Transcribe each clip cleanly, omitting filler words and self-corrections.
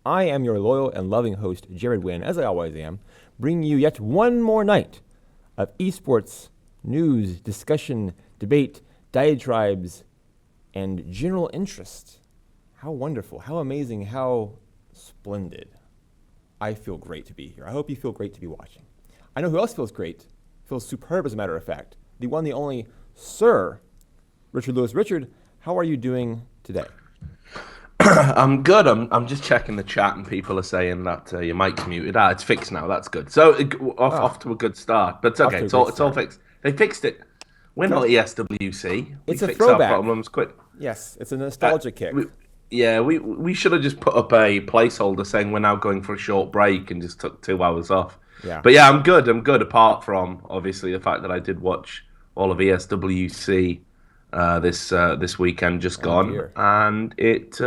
I am your loyal and loving host, Jared Wynn, as I always am, bringing you yet one more night of esports news, discussion, debate, diatribes, and general interest. How wonderful, how amazing, how splendid. I feel great to be here. I hope you feel great to be watching. I know who else feels great, feels superb as a matter of fact. The one, the only, Sir Richard Lewis. Richard, how are you doing today? I'm good. I'm just checking the chat, and people are saying that your mic's muted. It's fixed now. That's good. So off to a good start. But it's okay. It's all fixed. They fixed it. We're not ESWC. It's a fix throwback. Our problems quick. Yes, it's a nostalgia kick. We should have just put up a placeholder saying we're now going for a short break and just took 2 hours off. Yeah. But yeah, I'm good. Apart from obviously the fact that I did watch all of ESWC this weekend just gone, and it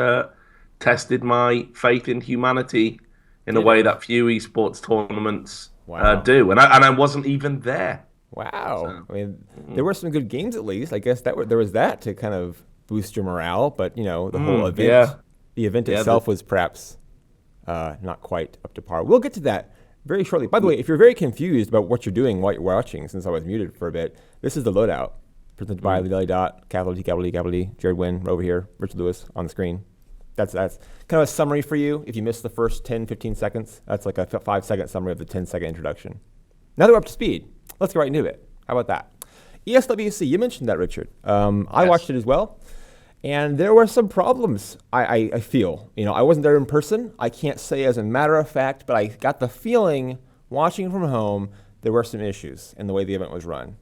tested my faith in humanity in a way that few esports tournaments do, and I wasn't even there. Wow. So, I mean, there were some good games at least. I guess there was that to kind of boost your morale, but the whole event, the event itself was perhaps not quite up to par. We'll get to that very shortly. By the way, if you're very confused about what you're doing while you're watching, since I was muted for a bit, this is the loadout presented by Lily Dot, capital T, Jared Wynn over here, Richard Lewis on the screen. That's kind of a summary for you. If you missed the first 10, 15 seconds, that's like a 5-second summary of the 10-second introduction. Now that we're up to speed, let's get right into it. How about that? ESWC, you mentioned that, Richard. I watched it as well, and there were some problems, I feel. I wasn't there in person. I can't say as a matter of fact, but I got the feeling, watching from home, there were some issues in the way the event was run.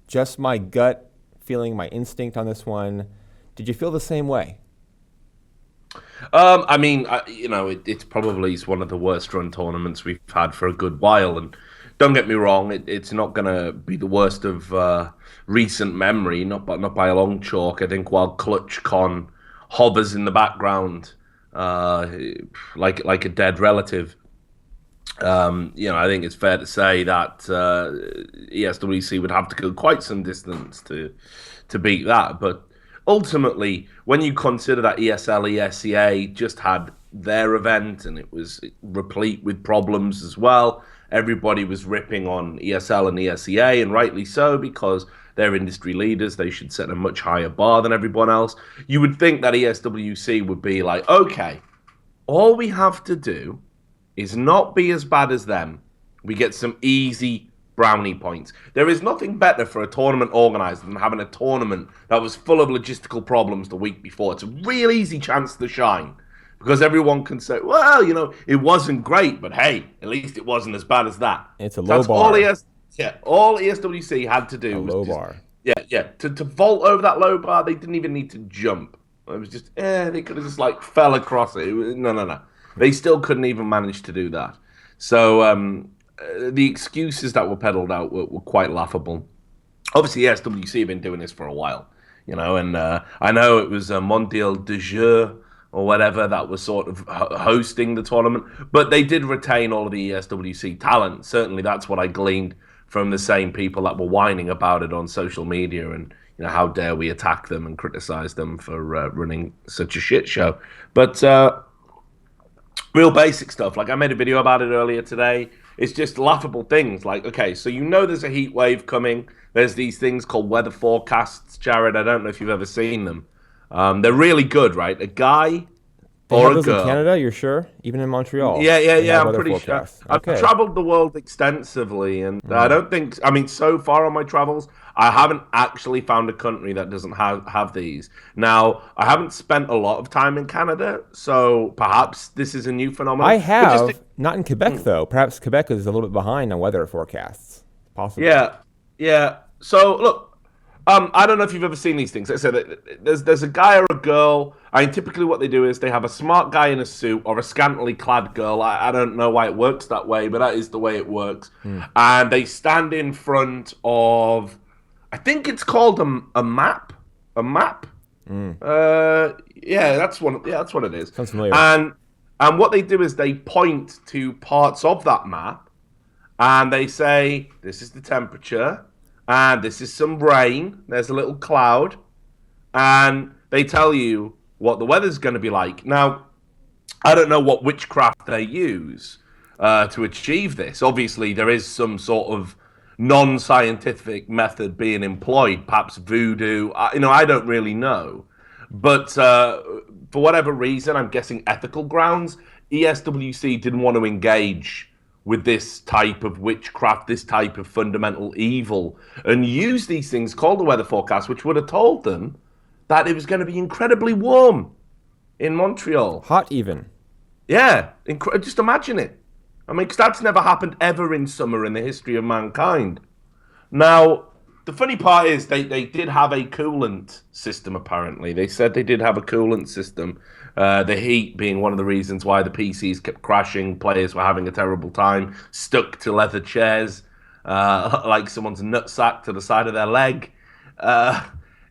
Just my gut feeling, my instinct on this one. Did you feel the same way? I mean, it's probably one of the worst run tournaments we've had for a good while, and don't get me wrong, it's not going to be the worst of recent memory, not by a long chalk. I think while ClutchCon hovers in the background like a dead relative, I think it's fair to say that ESWC would have to go quite some distance to beat that. But ultimately, when you consider that ESL, ESEA just had their event and it was replete with problems as well, everybody was ripping on ESL and ESEA, and rightly so, because they're industry leaders. They should set a much higher bar than everyone else. You would think that ESWC would be like, okay, all we have to do is not be as bad as them. We get some easy brownie points. There is nothing better for a tournament organizer than having a tournament that was full of logistical problems the week before. It's a real easy chance to shine, because everyone can say, well, it wasn't great, but hey, at least it wasn't as bad as that. It's a low bar. All ESWC had to do was low bar. To vault over that low bar, they didn't even need to jump. It was just, they could have just fell across it. No. They still couldn't even manage to do that. So the excuses that were peddled out were quite laughable. Obviously, ESWC have been doing this for a while, and I know it was Mondial de Jeux or whatever that was sort of hosting the tournament, but they did retain all of the ESWC talent. Certainly, that's what I gleaned from the same people that were whining about it on social media, and how dare we attack them and criticize them for running such a shit show. But real basic stuff. I made a video about it earlier today. It's just laughable things. Okay, so there's a heat wave coming. There's these things called weather forecasts, Jared. I don't know if you've ever seen them. They're really good, right? A guy or a girl. In Canada, you're sure? Even in Montreal? Yeah, I'm pretty sure. Okay. I've traveled the world extensively, and I don't think, so far on my travels, I haven't actually found a country that doesn't have these. Now, I haven't spent a lot of time in Canada, so perhaps this is a new phenomenon. I have, not in Quebec, though. Perhaps Quebec is a little bit behind on weather forecasts. Possibly. Yeah. So, look, I don't know if you've ever seen these things. Like I said, there's a guy or a girl. Typically what they do is they have a smart guy in a suit or a scantily clad girl. I don't know why it works that way, but that is the way it works. And they stand in front of, I think it's called a map. A map? That's what it is. Sounds familiar. And what they do is they point to parts of that map, and they say, this is the temperature, and this is some rain, there's a little cloud, and they tell you what the weather's going to be like. Now, I don't know what witchcraft they use to achieve this. Obviously, there is some sort of non-scientific method being employed, perhaps voodoo. I don't really know, but for whatever reason, I'm guessing ethical grounds, ESWC didn't want to engage with this type of witchcraft, this type of fundamental evil, and use these things called the weather forecast, which would have told them that it was going to be incredibly warm in Montreal. Hot even. Yeah, just imagine it. I mean, because that's never happened ever in summer in the history of mankind. Now, the funny part is they did have a coolant system, apparently. They said they did have a coolant system. The heat being one of the reasons why the PCs kept crashing, players were having a terrible time, stuck to leather chairs, like someone's nutsack to the side of their leg.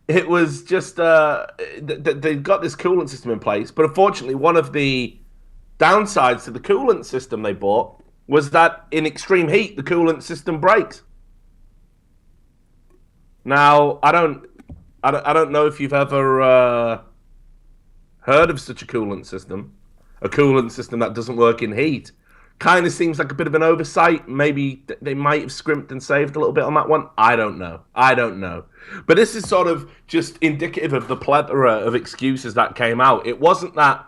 It was just, they got this coolant system in place, but unfortunately one of the downsides to the coolant system they bought was that in extreme heat, the coolant system breaks. Now, I don't know if you've ever heard of such a coolant system that doesn't work in heat. Kind of seems like a bit of an oversight. Maybe they might have scrimped and saved a little bit on that one. I don't know. But this is sort of just indicative of the plethora of excuses that came out. It wasn't that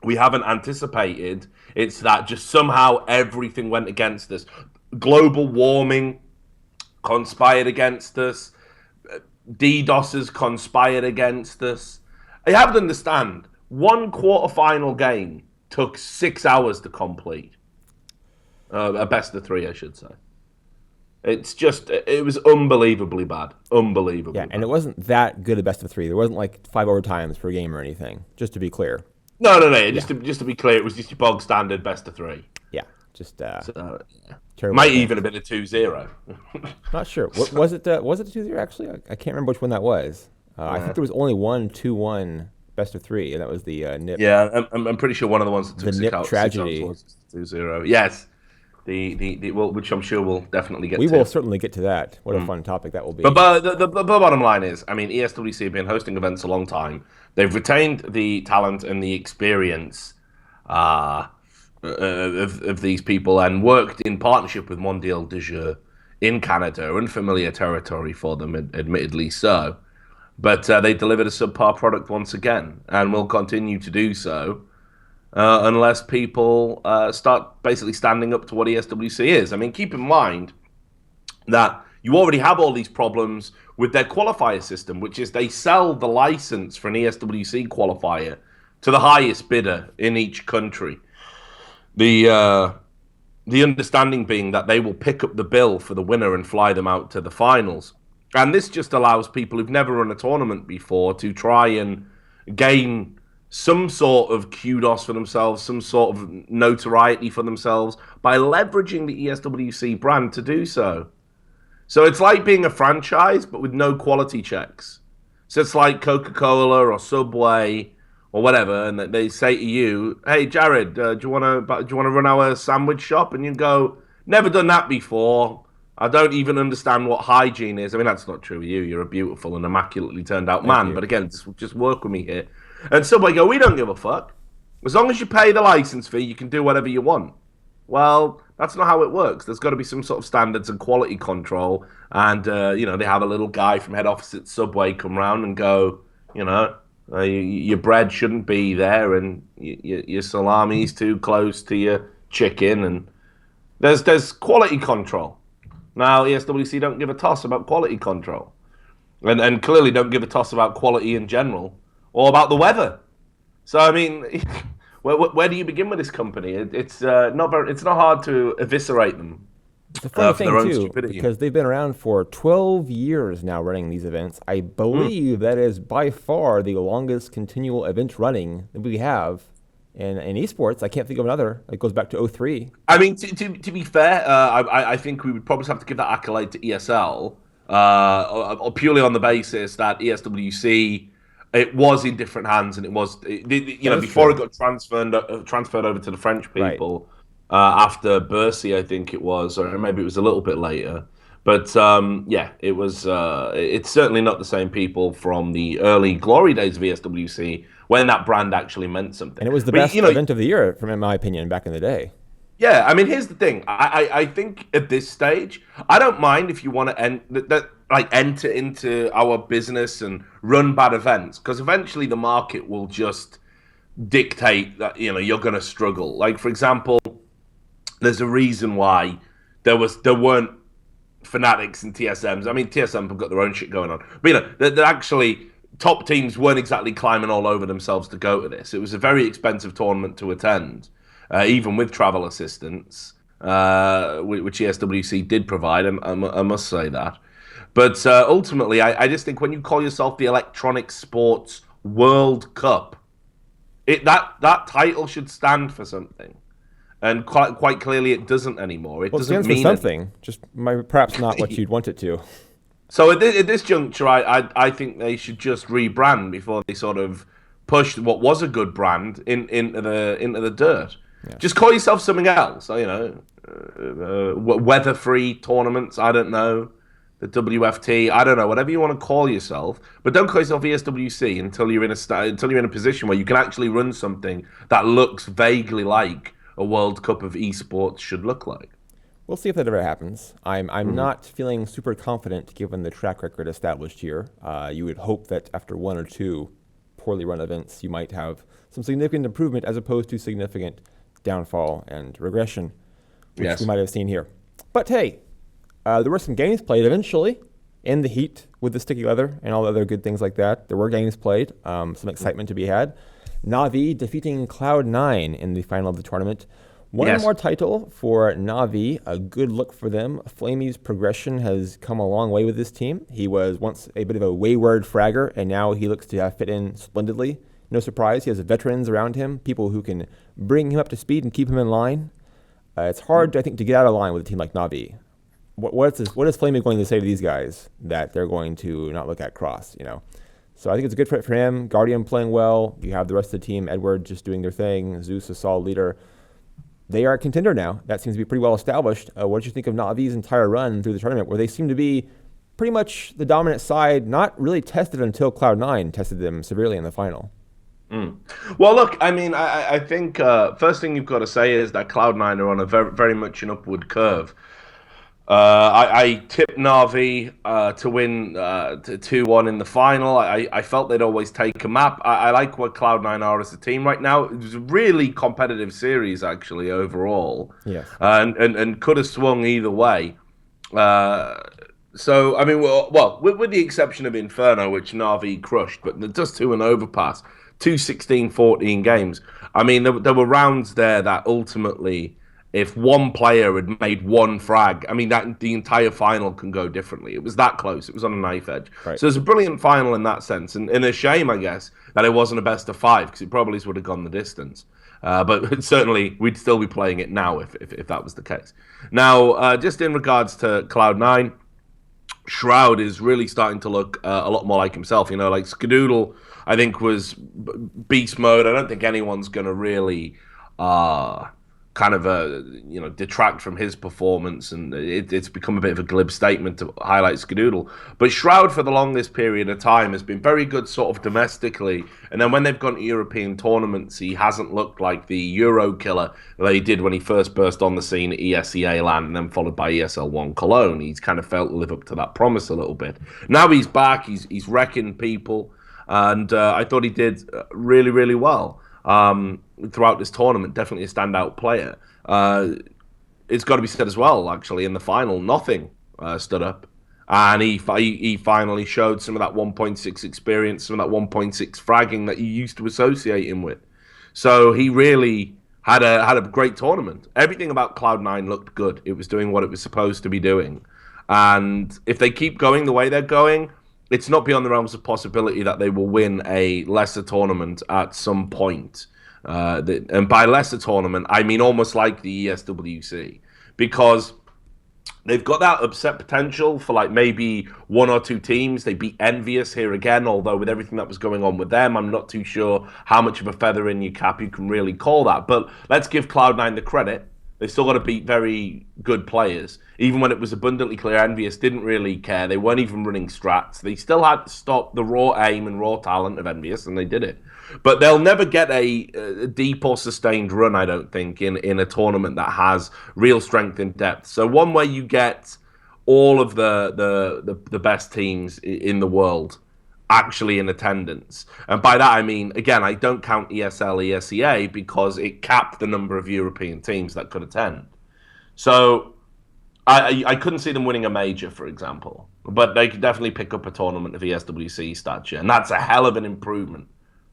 we haven't anticipated. It's that just somehow everything went against us. Global warming conspired against us. DDoSers conspired against us. You have to understand, one quarterfinal game took 6 hours to complete. A best of three, I should say. It was unbelievably bad. Unbelievably bad. And it wasn't that good a best of three. There wasn't like 5 overtimes per game or anything, just to be clear. No. Just to be clear, it was just your bog standard best of three. Yeah, just might even have been a 2-0. Not sure. Was it a 2-0 actually? I can't remember which one that was. I think there was only one 2-1 best of three, and that was the NIP. Yeah, I'm pretty sure one of the ones that took the NIP tragedy was 2-0. Yes. Which I'm sure we'll definitely get to. We will certainly get to that. What a fun topic that will be. But the bottom line is, I mean, ESWC have been hosting events a long time. They've retained the talent and the experience of these people and worked in partnership with Mondial de Jeux in Canada, unfamiliar territory for them, admittedly so. But they delivered a subpar product once again and will continue to do so. Unless people start basically standing up to what ESWC is. I mean, keep in mind that you already have all these problems with their qualifier system, which is they sell the license for an ESWC qualifier to the highest bidder in each country. The understanding being that they will pick up the bill for the winner and fly them out to the finals. And this just allows people who've never run a tournament before to try and gain some sort of kudos for themselves, some sort of notoriety for themselves by leveraging the ESWC brand to do so. So it's like being a franchise, but with no quality checks. So it's like Coca-Cola or Subway or whatever, and they say to you, "Hey, Jared, do you want to run our sandwich shop?" And you go, "Never done that before. I don't even understand what hygiene is." I mean, that's not true of you. You're a beautiful and immaculately turned out man. But again, just work with me here. And Subway go, "We don't give a fuck. As long as you pay the license fee, you can do whatever you want." Well, that's not how it works. There's got to be some sort of standards and quality control. And, they have a little guy from head office at Subway come round and go, your bread shouldn't be there and your salami's too close to your chicken. And there's quality control. Now, ESWC don't give a toss about quality control. And clearly don't give a toss about quality in general. Or about the weather. So I mean, where do you begin with this company? It's not hard to eviscerate them. It's a funny thing too, because they've been around for 12 years now running these events. I believe that is by far the longest continual event running that we have in esports. I can't think of another. It goes back to 2003. I mean, to be fair, I think we would probably have to give that accolade to ESL, purely on the basis that ESWC. It was in different hands, and it was, before it got transferred over to the French people, after Bercy, I think it was, or maybe it was a little bit later. But yeah, it was. It's certainly not the same people from the early glory days of ESWC when that brand actually meant something. And it was the best event of the year, in my opinion, back in the day. Yeah, I mean, here's the thing. I think at this stage, I don't mind if you want to enter into our business and run bad events, because eventually the market will just dictate that you're going to struggle. Like, for example, there's a reason why there weren't Fnatics and TSMs. I mean, TSM have got their own shit going on, but they're actually top teams weren't exactly climbing all over themselves to go to this. It was a very expensive tournament to attend, even with travel assistance, which ESWC did provide. I must say that. But ultimately, I just think when you call yourself the Electronic Sports World Cup, that title should stand for something. And quite clearly, it doesn't anymore. It doesn't mean something, just perhaps not what you'd want it to. So at this juncture, I think they should just rebrand before they sort of push what was a good brand into the dirt. Yeah. Just call yourself something else. Weather-free tournaments. I don't know. The WFT. I don't know. Whatever you want to call yourself, but don't call yourself ESWC until you're in a position where you can actually run something that looks vaguely like a World Cup of esports should look like. We'll see if that ever happens. I'm not feeling super confident given the track record established here. You would hope that after one or two poorly run events, you might have some significant improvement as opposed to significant downfall and regression, which we might have seen here. But hey, there were some games played eventually in the heat with the sticky leather and all the other good things like that. There were games played, some excitement to be had. Na'Vi defeating Cloud9 in the final of the tournament. One more title for Na'Vi, a good look for them. Flamey's progression has come a long way with this team. He was once a bit of a wayward fragger, and now he looks to fit in splendidly. No surprise, he has veterans around him, people who can bring him up to speed and keep him in line. It's hard, I think, to get out of line with a team like Na'Vi. What is Flamey going to say to these guys that they're going to not look at cross, So I think it's a good fit for him. Guardian playing well. You have the rest of the team. Edward just doing their thing. Zeus, a solid leader. They are a contender now. That seems to be pretty well established. What did you think of Na'Vi's entire run through the tournament, where they seem to be pretty much the dominant side, not really tested until Cloud9 tested them severely in the final? Well, look, I mean, I think first thing you've got to say is that Cloud9 are on a very, very much an upward curve. I tipped Na'Vi to win 2-1 in the final. I felt they'd always take a map. I like what Cloud9 are as a team right now. It was a really competitive series, actually, overall. Yes. And could have swung either way. So, I mean, well, with the exception of Inferno, which Na'Vi crushed, but just to an overpass, 2 16-14 games. I mean, there were rounds there that ultimately, if one player had made one frag, I mean, that the entire final can go differently. It was that close. It was on a knife edge. Right. So it was a brilliant final in that sense. And a shame, I guess, that it wasn't a best of 5, because it probably would have gone the distance. But certainly, we'd still be playing it now if that was the case. Now, just in regards to Cloud9, Shroud is really starting to look a lot more like himself. Like Skadoodle, I think, was beast mode. I don't think anyone's going to really detract from his performance, and it's become a bit of a glib statement to highlight Skadoodle. But Shroud, for the longest period of time, has been very good sort of domestically, and then when they've gone to European tournaments, he hasn't looked like the Euro killer that he did when he first burst on the scene at ESEA LAN, and then followed by ESL1 Cologne. He's kind of failed to live up to that promise a little bit. Now he's back, he's wrecking people, and I thought he did really, really well. Throughout this tournament, definitely a standout player. It's got to be said as well, actually, in the final, nothing stood up. And he finally showed some of that 1.6 experience, some of that 1.6 fragging that you used to associate him with. So he really had a great tournament. Everything about Cloud9 looked good. It was doing what it was supposed to be doing. And if they keep going the way they're going, it's not beyond the realms of possibility that they will win a lesser tournament at some point. And by lesser tournament, I mean almost like the ESWC, because they've got that upset potential for like maybe 1 or 2 teams. They beat EnVyUs here again, although with everything that was going on with them, I'm not too sure how much of a feather in your cap you can really call that. But let's give Cloud9 the credit. They still got to beat very good players. Even when it was abundantly clear, EnVyUs didn't really care. They weren't even running strats. They still had to stop the raw aim and raw talent of EnVyUs, and they did it. But they'll never get a deep or sustained run, I don't think, in a tournament that has real strength and depth. So one where you get all of the best teams in the world actually in attendance. And by that I mean, again, I don't count ESL, ESEA because it capped the number of European teams that could attend. So I couldn't see them winning a major, for example, but they could definitely pick up a tournament of ESWC stature, and that's a hell of an improvement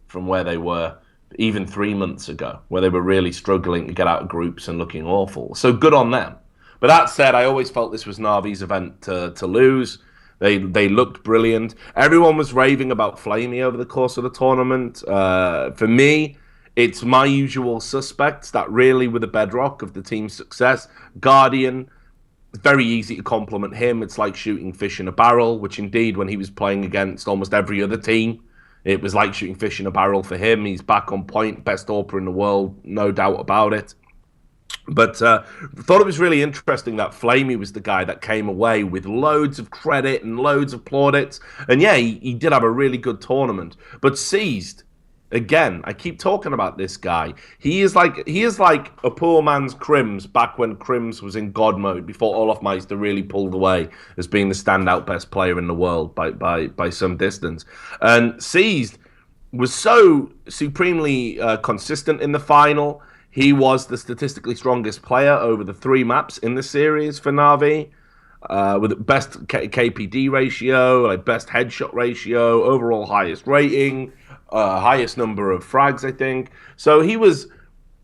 from where they were even 3 months ago, where they were really struggling to get out of groups and looking awful. So good on them. But that said, I always felt this was Na'Vi's event to lose. They looked brilliant. Everyone was raving about Flamey over the course of the tournament. For me, it's my usual suspects that really were the bedrock of the team's success. Guardian, very easy to compliment him. It's like shooting fish in a barrel, which indeed, when he was playing against almost every other team, it was like shooting fish in a barrel for him. He's back on point, best AWPer in the world, no doubt about it. But thought it was really interesting that Flamey was the guy that came away with loads of credit and loads of plaudits. And yeah, he did have a really good tournament. But Seized, again, I keep talking about this guy. He is like a poor man's Crims back when Crims was in God mode, before Olofmeister really pulled away as being the standout best player in the world by some distance. And Seized was so supremely consistent in the final. He was the statistically strongest player over the 3 maps in the series for Na'Vi, with the best KPD ratio, like best headshot ratio, overall highest rating, highest number of frags, I think. So he was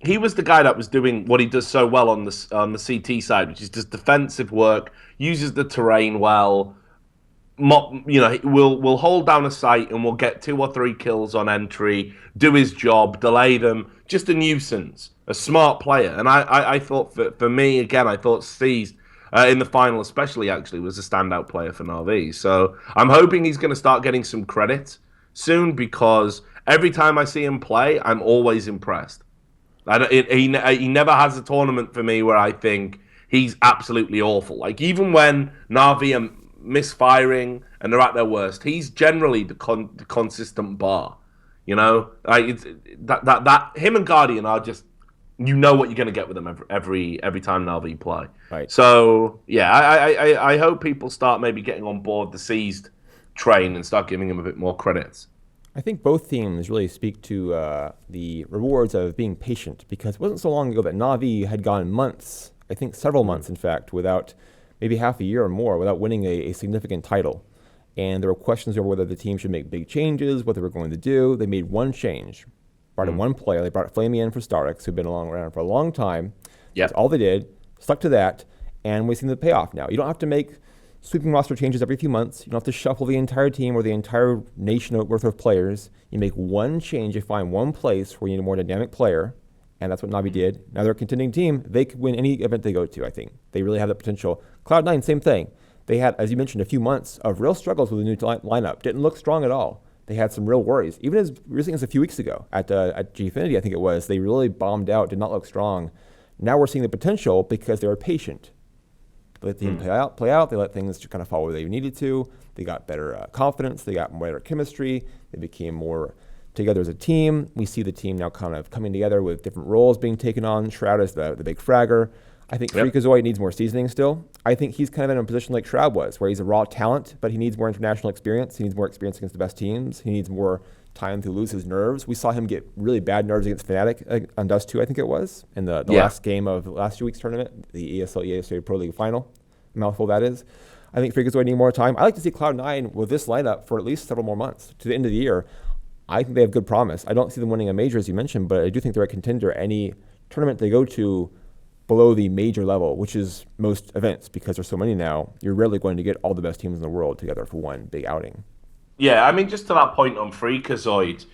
the guy that was doing what he does so well on the CT side, which is just defensive work, uses the terrain well. We'll hold down a site and we'll get 2 or 3 kills on entry, do his job, delay them. Just a nuisance, a smart player. And I thought, for me, again, I thought Seized in the final especially, actually, was a standout player for Na'Vi. So I'm hoping he's going to start getting some credit soon, because every time I see him play, I'm always impressed. He never has a tournament for me where I think he's absolutely awful. Like, even when Na'Vi are misfiring and they're at their worst, he's generally the consistent bar. You know, like that him and Guardian are just, you know what you're going to get with them every time Na'Vi play. Right. So yeah, I hope people start maybe getting on board the Seized train and start giving him a bit more credits. I think both teams really speak to the rewards of being patient, because it wasn't so long ago that Na'Vi had gone months, I think several months in fact, without, maybe half a year or more, without winning a significant title. And there were questions over whether the team should make big changes, what they were going to do. They made one change, brought in one player. They brought Flamey in for Starix, who'd been around for a long time. Yep. That's all they did, stuck to that, and we've seen the payoff now. You don't have to make sweeping roster changes every few months. You don't have to shuffle the entire team or the entire nation worth of players. You make one change, you find one place where you need a more dynamic player, and that's what Na'Vi did. Now they're a contending team. They could win any event they go to, I think. They really have the potential. Cloud9, same thing. They had, as you mentioned, a few months of real struggles with the new lineup. Didn't look strong at all. They had some real worries. Even as recently as a few weeks ago at Gfinity, I think it was, they really bombed out, did not look strong. Now we're seeing the potential because they were patient. They let the team play out. They let things kind of fall where they needed to. They got better confidence. They got better chemistry. They became more together as a team. We see the team now kind of coming together with different roles being taken on. Shroud is the big fragger. I think Freakazoid needs more seasoning still. I think he's kind of in a position like Shroud was, where he's a raw talent, but he needs more international experience. He needs more experience against the best teams. He needs more time to lose his nerves. We saw him get really bad nerves against Fnatic on Dust 2, I think it was, in the last game of the last 2 weeks tournament, the ESL Pro League final. Mouthful that is. I think Freakazoid need more time. I like to see Cloud9 with this lineup for at least several more months to the end of the year. I think they have good promise. I don't see them winning a major, as you mentioned, but I do think they're a contender. Any tournament they go to below the major level, which is most events, because there's so many now, you're rarely going to get all the best teams in the world together for one big outing. Yeah, I mean, just to that point on Freakazoid,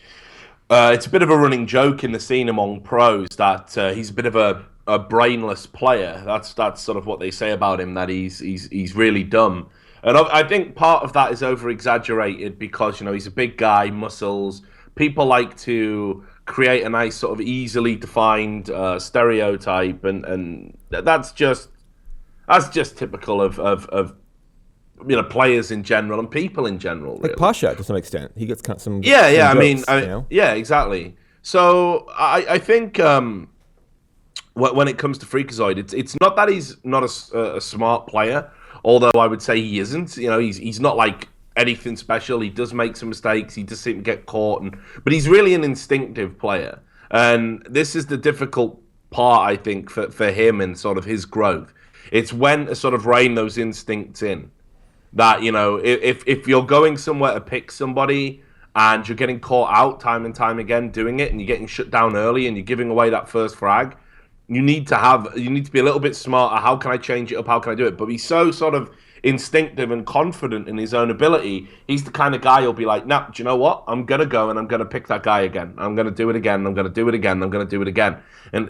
it's a bit of a running joke in the scene among pros that he's a bit of a brainless player. That's sort of what they say about him, that he's really dumb. And I think part of that is over-exaggerated because, you know, he's a big guy, muscles. People like to create a nice sort of easily defined stereotype, and that's just typical of players in general and people in general. Really. Like Pasha to some extent, he gets some. Yeah. Some I jokes, mean, yeah, exactly. So I think when it comes to Freakazoid, it's not that he's not a smart player, although I would say he isn't. He's not like anything special. He does make some mistakes. He does seem to get caught, but he's really an instinctive player. And this is the difficult part, I think, for him and sort of his growth. It's when to sort of rein those instincts in. That, if you're going somewhere to pick somebody and you're getting caught out time and time again doing it, and you're getting shut down early and you're giving away that first frag, you need to be a little bit smarter. How can I change it up? How can I do it? But he's so sort of instinctive and confident in his own ability. He's the kind of guy who'll be like, nah, do you know what? I'm going to go and I'm going to pick that guy again. I'm going to do it again. I'm going to do it again. I'm going to do it again. And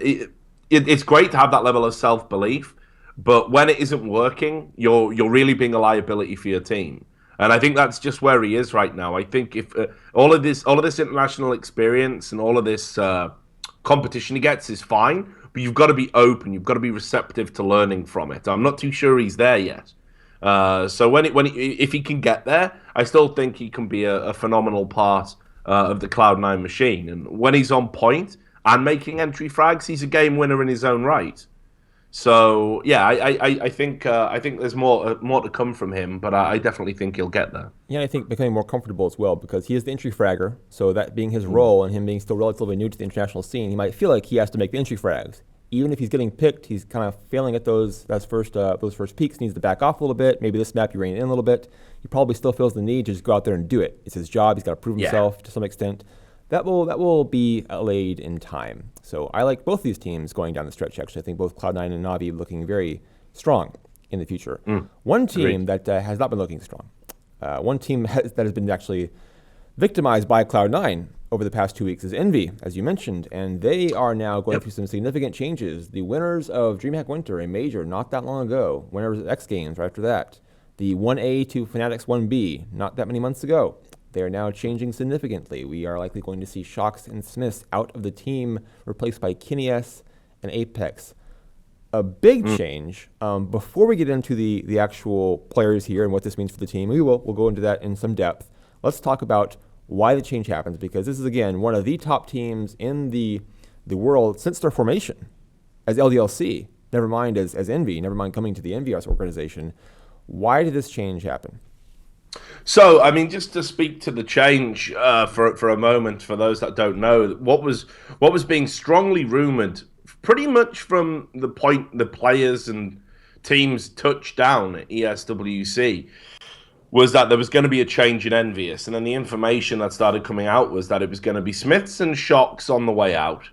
it's great to have that level of self-belief. But when it isn't working, you're really being a liability for your team. And I think that's just where he is right now. I think if all of this international experience and all of this competition he gets is fine, but you've got to be open. You've got to be receptive to learning from it. I'm not too sure he's there yet. So if he can get there, I still think he can be a phenomenal part of the Cloud9 machine. And when he's on point and making entry frags, he's a game winner in his own right. So yeah, I think there's more to come from him, but I definitely think he'll get there. Yeah, I think becoming more comfortable as well, because he is the entry fragger. So that being his role and him being still relatively new to the international scene, he might feel like he has to make the entry frags. Even if he's getting picked, he's kind of failing at those first peaks. Needs to back off a little bit. Maybe this map you rein in a little bit. He probably still feels the need to just go out there and do it. It's his job. He's got to prove himself to some extent. That will be allayed in time. So I like both these teams going down the stretch, actually. I think both Cloud9 and Na'Vi looking very strong in the future. One team that has not been looking strong, one team that has been actually victimized by Cloud9 over the past 2 weeks is EnVy, as you mentioned, and they are now going through some significant changes. The winners of DreamHack Winter, a major not that long ago, winners of X Games right after that, the 1A to Fnatic's 1B not that many months ago. They are now changing significantly. We are likely going to see Shox and Smiths out of the team, replaced by KNES and Apex. A big change. Before we get into the actual players here and what this means for the team, we'll go into that in some depth. Let's talk about why the change happens, because this is, again, one of the top teams in the world since their formation as LDLC, never mind as EnVy, never mind coming to the EnVyUs organization. Why did this change happen? So, I mean, just to speak to the change for a moment, for those that don't know, what was being strongly rumored, pretty much from the point the players and teams touched down at ESWC, was that there was going to be a change in EnVyUs. And then the information that started coming out was that it was going to be Smiths and Shox on the way out,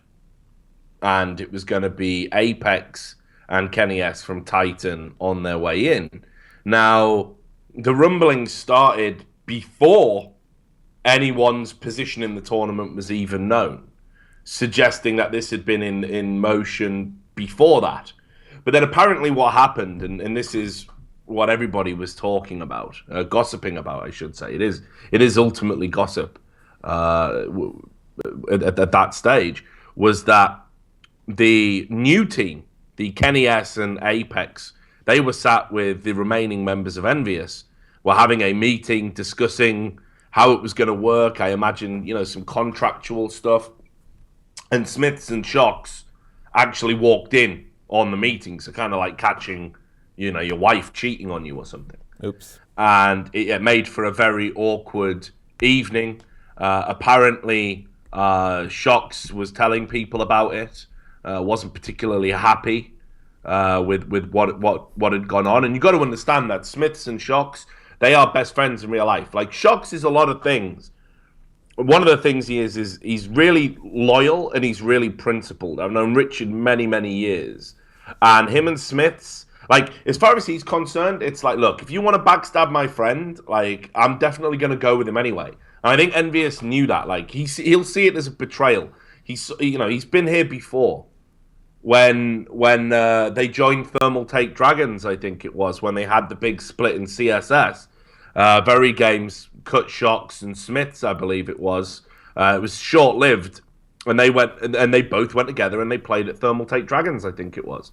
and it was going to be Apex and KNES from Titan on their way in. Now, the rumblings started before anyone's position in the tournament was even known, suggesting that this had been in motion before that. But then apparently what happened, and this is what everybody was talking about, gossiping about, I should say. It is ultimately gossip at that stage, was that the new team, the KNES and Apex, they were sat with the remaining members of EnVyUs, were having a meeting discussing how it was going to work. I imagine, some contractual stuff. And Smiths and Shox actually walked in on the meeting, so kind of like catching, your wife cheating on you or something. Oops. And it made for a very awkward evening. Apparently, Shox was telling people about it, wasn't particularly happy with what had gone on. And you got to understand that Smiths and Shox, they are best friends in real life. Like, Shox is a lot of things. One of the things he is he's really loyal and he's really principled. I've known Richard many, many years. And him and Smiths, like, as far as he's concerned, it's like, look, if you want to backstab my friend, like, I'm definitely going to go with him anyway. And I think EnVyUs knew that. Like, he'll see it as a betrayal. He's been here before. When they joined Thermal Take Dragons, I think it was, when they had the big split in CSS. Very Games cut Shox and Smiths, I believe it was. It was short-lived, and they both went together and they played at Thermal Take Dragons, I think it was,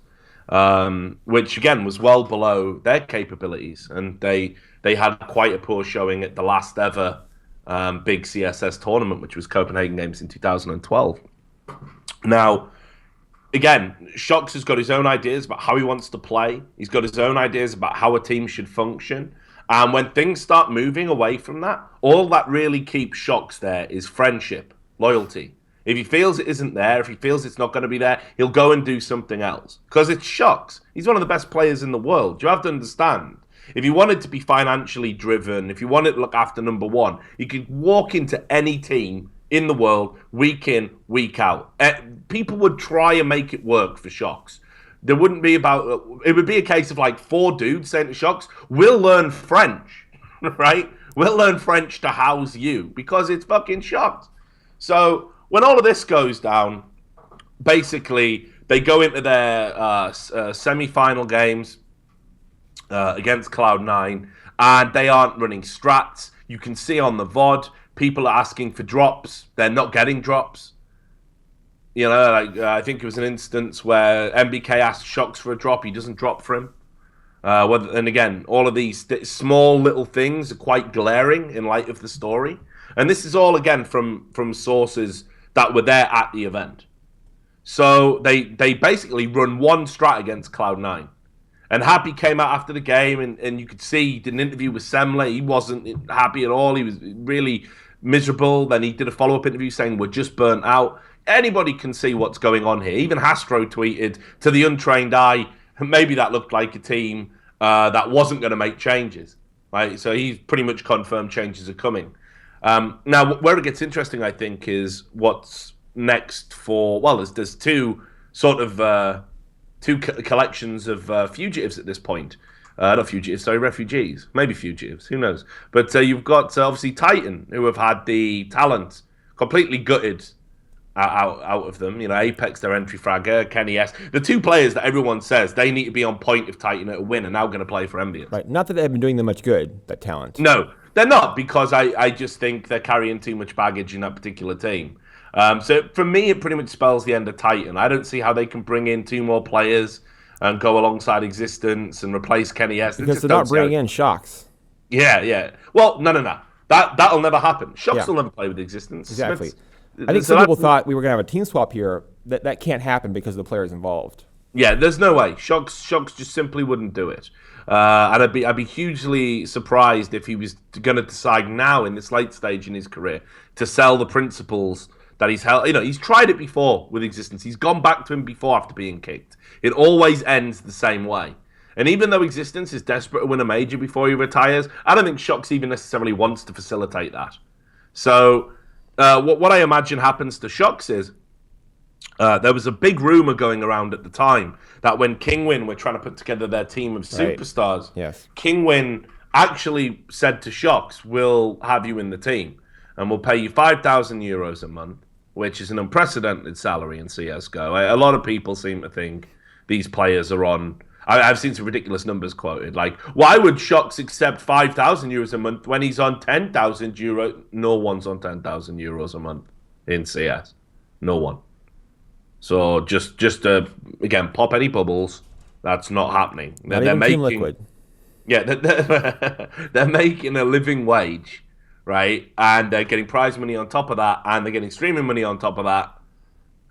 which again was well below their capabilities, and they had quite a poor showing at the last ever big CSS tournament, which was Copenhagen Games in 2012. Now, again, Shox has got his own ideas about how he wants to play. He's got his own ideas about how a team should function. And when things start moving away from that, all that really keeps Shox there is friendship, loyalty. If he feels it isn't there, if he feels it's not going to be there, he'll go and do something else. Because it's Shox. He's one of the best players in the world. You have to understand. If you wanted to be financially driven, if you wanted to look after number one, you could walk into any team in the world, week in, week out. People would try and make it work for Shox. There wouldn't be it would be a case of like 4 dudes saying to Shox, we'll learn French, right? We'll learn French to house you, because it's fucking Shox. So when all of this goes down, basically they go into their semi-final games against Cloud9, and they aren't running strats. You can see on the VOD, people are asking for drops. They're not getting drops. You know, like I think it was an instance where MBK asked Shox for a drop. He doesn't drop for him. And again, all of these small little things are quite glaring in light of the story. And this is all, again, from sources that were there at the event. So they basically run one strat against Cloud9. And Happy came out after the game, and you could see he did an interview with Semler. He wasn't happy at all. He was really miserable. Then he did a follow-up interview saying, we're just burnt out. Anybody can see what's going on here. Even Hastro tweeted, to the untrained eye, maybe that looked like a team that wasn't going to make changes. Right? So he's pretty much confirmed changes are coming. Now, where it gets interesting, I think, is what's next for... Well, there's two sort of... two collections of fugitives at this point. Not fugitives, sorry, refugees. Maybe fugitives, who knows. But you've got, obviously, Titan, who have had the talent completely gutted out of them. You know, Apex, their entry fragger, Kenny S. The 2 players that everyone says they need to be on point if Titan are to win are now going to play for EnVyUs. Right, not that they've been doing them much good, that talent. No, they're not, because I just think they're carrying too much baggage in that particular team. So for me, it pretty much spells the end of Titan. I don't see how they can bring in 2 more players and go alongside Existence and replace Kenny S. Because they're not bringing in Shox. Yeah. Well, no. That'll never happen. Shox will never play with Existence. Exactly. I think some people thought we were going to have a team swap here. That can't happen because of the players involved. Yeah, there's no way. Shox just simply wouldn't do it. And I'd be hugely surprised if he was going to decide now in this late stage in his career to sell the principles that he's held. You know, he's tried it before with Existence. He's gone back to him before after being kicked. It always ends the same way. And even though Existence is desperate to win a major before he retires, I don't think Shox even necessarily wants to facilitate that. So what I imagine happens to Shox is there was a big rumor going around at the time that when Kingwin were trying to put together their team of superstars, yes, Kingwin actually said to Shox, we'll have you in the team and we'll pay you €5,000 a month, which is an unprecedented salary in CSGO. A lot of people seem to think these players are on... I've seen some ridiculous numbers quoted. Like, why would Shox accept €5,000 a month when he's on €10,000? No one's on €10,000 a month in CS. No one. So just to, again, pop any bubbles, that's not happening. They're making Team Liquid. Yeah, they're making a living wage, right? And they're getting prize money on top of that, and they're getting streaming money on top of that.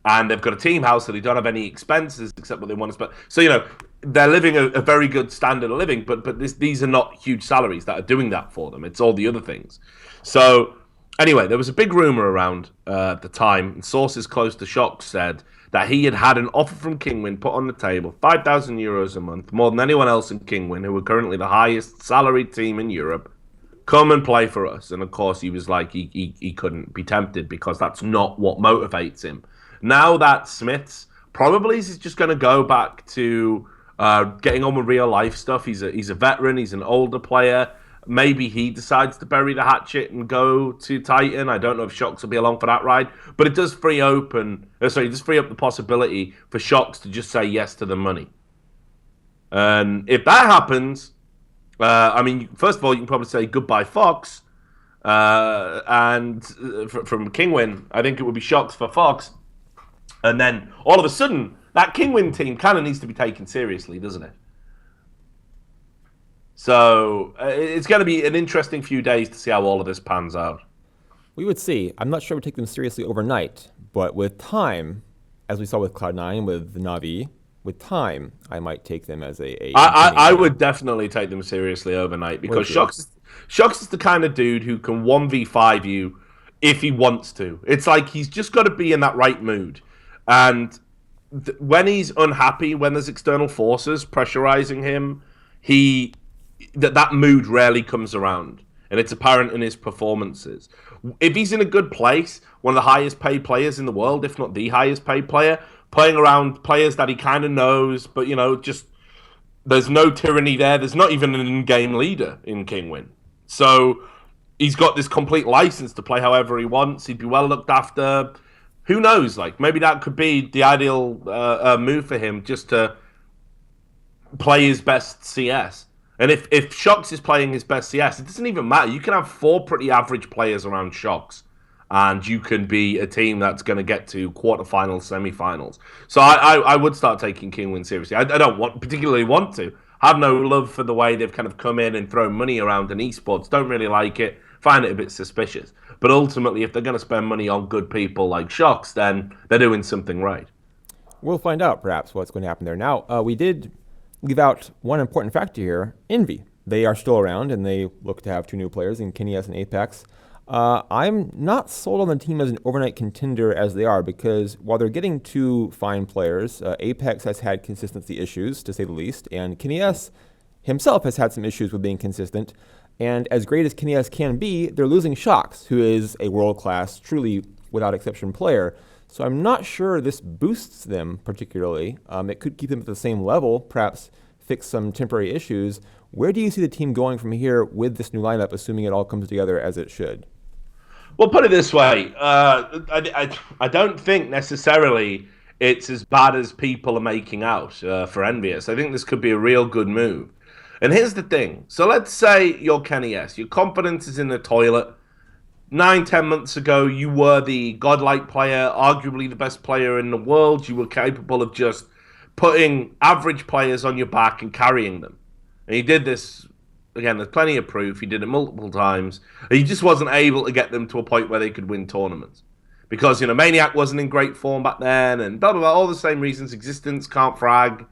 And they've got a team house, so they don't have any expenses except what they want to spend. So, you know, they're living a very good standard of living, but these are not huge salaries that are doing that for them. It's all the other things. So, anyway, there was a big rumor around at the time, and sources close to Shox said that he had an offer from Kingwin put on the table, €5,000 a month, more than anyone else in Kingwin, who are currently the highest salaried team in Europe. Come and play for us. And, of course, he was like, he couldn't be tempted because that's not what motivates him. Now that Smiths probably is just going to go back to getting on with real life stuff. He's a veteran. He's an older player. Maybe he decides to bury the hatchet and go to Titan. I don't know if Shox will be along for that ride, but it does free up the possibility for Shox to just say yes to the money. And if that happens, I mean, first of all, you can probably say goodbye, Fox. from Kingwin, I think it would be Shox for Fox. And then all of a sudden, that Kingwin team kind of needs to be taken seriously, doesn't it? So it's going to be an interesting few days to see how all of this pans out. We would see. I'm not sure we take them seriously overnight, but with time, as we saw with Cloud9, with Na'Vi, with time, I might take them as I would definitely take them seriously overnight, because Shox is the kind of dude who can 1v5 you if he wants to. It's like he's just got to be in that right mood. And when he's unhappy, when there's external forces pressurizing him, that mood rarely comes around. And it's apparent in his performances. If he's in a good place, one of the highest paid players in the world, if not the highest paid player, playing around players that he kind of knows, but, just there's no tyranny there. There's not even an in-game leader in Kingwin. So he's got this complete license to play however he wants. He'd be well looked after. Who knows? Like, maybe that could be the ideal move for him, just to play his best CS. And if Shox is playing his best CS, it doesn't even matter. You can have 4 pretty average players around Shox, and you can be a team that's going to get to quarterfinals, semifinals. So I would start taking Kingwin seriously. I don't particularly want to. I have no love for the way they've kind of come in and thrown money around in esports. Don't really like it. Find it a bit suspicious. But ultimately, if they're going to spend money on good people like Shox, then they're doing something right. We'll find out, perhaps, what's going to happen there. Now, we did leave out one important factor here, EnVy. They are still around, and they look to have 2 new players in KennyS and Apex. I'm not sold on the team as an overnight contender as they are, because while they're getting 2 fine players, Apex has had consistency issues, to say the least, and KennyS himself has had some issues with being consistent. And as great as KennyS can be, they're losing Shox, who is a world-class, truly without exception player. So I'm not sure this boosts them particularly. It could keep them at the same level, perhaps fix some temporary issues. Where do you see the team going from here with this new lineup, assuming it all comes together as it should? Well, put it this way. I don't think necessarily it's as bad as people are making out for EnVyUs. I think this could be a real good move. And here's the thing. So let's say you're KennyS. Your confidence is in the toilet. 9-10 months ago, you were the godlike player, arguably the best player in the world. You were capable of just putting average players on your back and carrying them. And you did this, again, there's plenty of proof. You did it multiple times. And you just wasn't able to get them to a point where they could win tournaments. Because, Maniac wasn't in great form back then, and blah, blah, blah, all the same reasons. Existence, can't frag.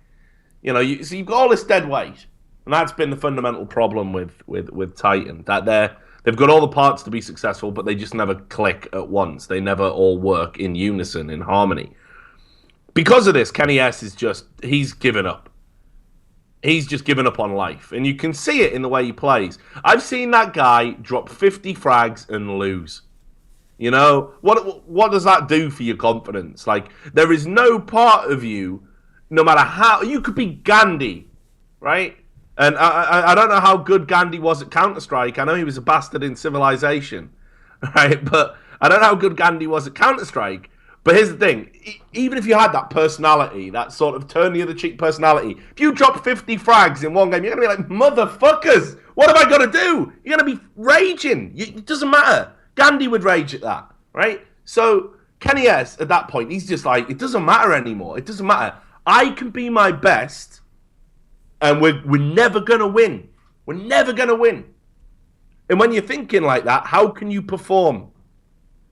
So you've got all this dead weight. And that's been the fundamental problem with Titan, that they've got all the parts to be successful, but they just never click at once. They never all work in unison, in harmony. Because of this, KennyS he's given up. He's just given up on life. And you can see it in the way he plays. I've seen that guy drop 50 frags and lose. What does that do for your confidence? Like, there is no part of you, no matter how, you could be Gandhi, right? And I don't know how good Gandhi was at Counter-Strike. I know he was a bastard in Civilization, right? But I don't know how good Gandhi was at Counter-Strike. But here's the thing. Even if you had that personality, that sort of turn-the-other-cheek personality, if you drop 50 frags in one game, you're going to be like, motherfuckers, what have I got to do? You're going to be raging. It doesn't matter. Gandhi would rage at that, right? So KennyS, at that point, he's just like, it doesn't matter anymore. It doesn't matter. I can be my best, and we're never going to win. We're never going to win. And when you're thinking like that, how can you perform?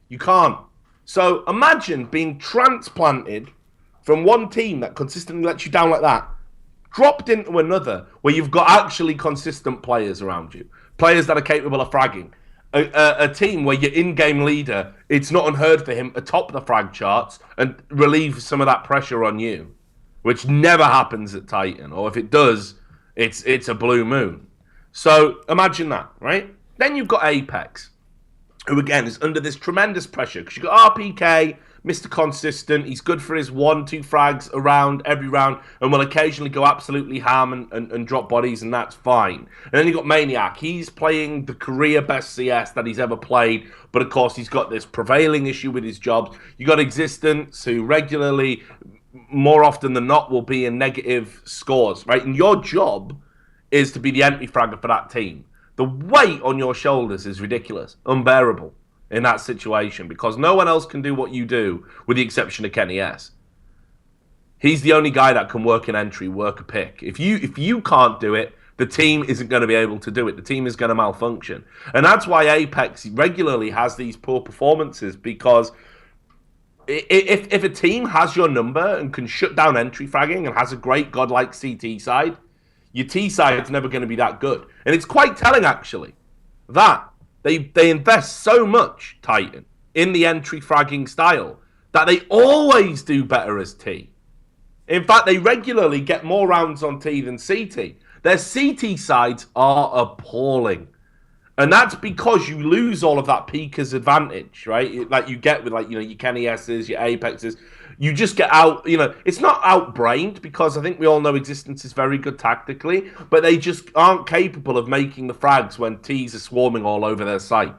You can't. So imagine being transplanted from one team that consistently lets you down like that, dropped into another where you've got actually consistent players around you, players that are capable of fragging. A team where your in-game leader, it's not unheard for him to top the frag charts and relieve some of that pressure on you, which never happens at Titan, or if it does, it's a blue moon. So imagine that, right? Then you've got Apex, who again is under this tremendous pressure, because you've got RPK, Mr. Consistent, he's good for his 1-2 frags around every round, and will occasionally go absolutely ham and drop bodies, and that's fine. And then you've got Maniac, he's playing the career best CS that he's ever played, but of course he's got this prevailing issue with his jobs. You've got Existence, who regularly, more often than not, will be in negative scores, right? And your job is to be the entry fragger for that team. The weight on your shoulders is ridiculous, unbearable in that situation because no one else can do what you do with the exception of Kenny S. He's the only guy that can work an entry, work a pick. If you can't do it, the team isn't going to be able to do it. The team is going to malfunction. And that's why Apex regularly has these poor performances because if a team has your number and can shut down entry fragging and has a great godlike CT side, your T side is never going to be that good. And it's quite telling, actually, that they invest so much, Titan, in the entry fragging style that they always do better as T. In fact, they regularly get more rounds on T than CT. Their CT sides are appalling. And that's because you lose all of that Pika's advantage, right? Like you get with your Kenny S's, your Apexes. You just get out, it's not outbrained because I think we all know Existence is very good tactically, but they just aren't capable of making the frags when T's are swarming all over their site.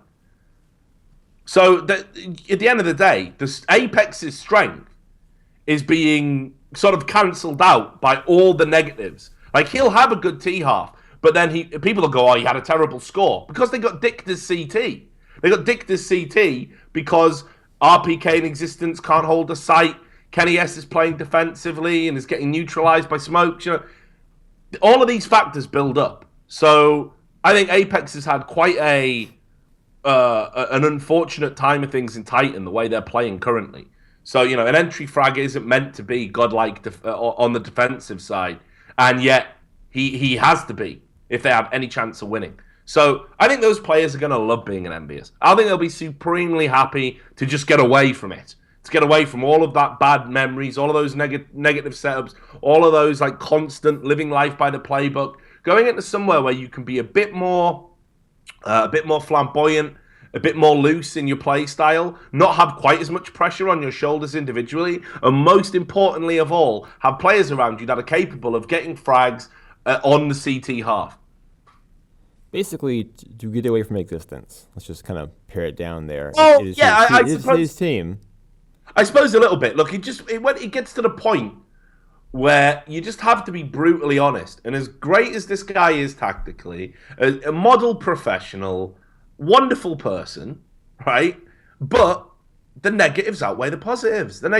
So at the end of the day, the Apex's strength is being sort of cancelled out by all the negatives. Like he'll have a good T half, but then people will go, oh, he had a terrible score because they got dicked as CT. They got dicked as CT because RPK in Existence can't hold a site. Kenny S is playing defensively and is getting neutralized by smokes. All of these factors build up. So I think Apex has had quite an unfortunate time of things in Titan, the way they're playing currently. So, an entry frag isn't meant to be godlike on the defensive side. And yet, he has to be if they have any chance of winning. So, I think those players are going to love being an EnVyUs. I think they'll be supremely happy to just get away from it. To get away from all of that bad memories, all of those negative setups, all of those constant living life by the playbook. Going into somewhere where you can be a bit more flamboyant, a bit more loose in your play style, not have quite as much pressure on your shoulders individually, and most importantly of all, have players around you that are capable of getting frags on the CT half. Basically, to get away from Existence. Let's just kind of pare it down there. Oh, it is his team. I suppose a little bit. Look, it gets to the point where you just have to be brutally honest. And as great as this guy is tactically, a model professional, wonderful person, right? But the negatives outweigh the positives. And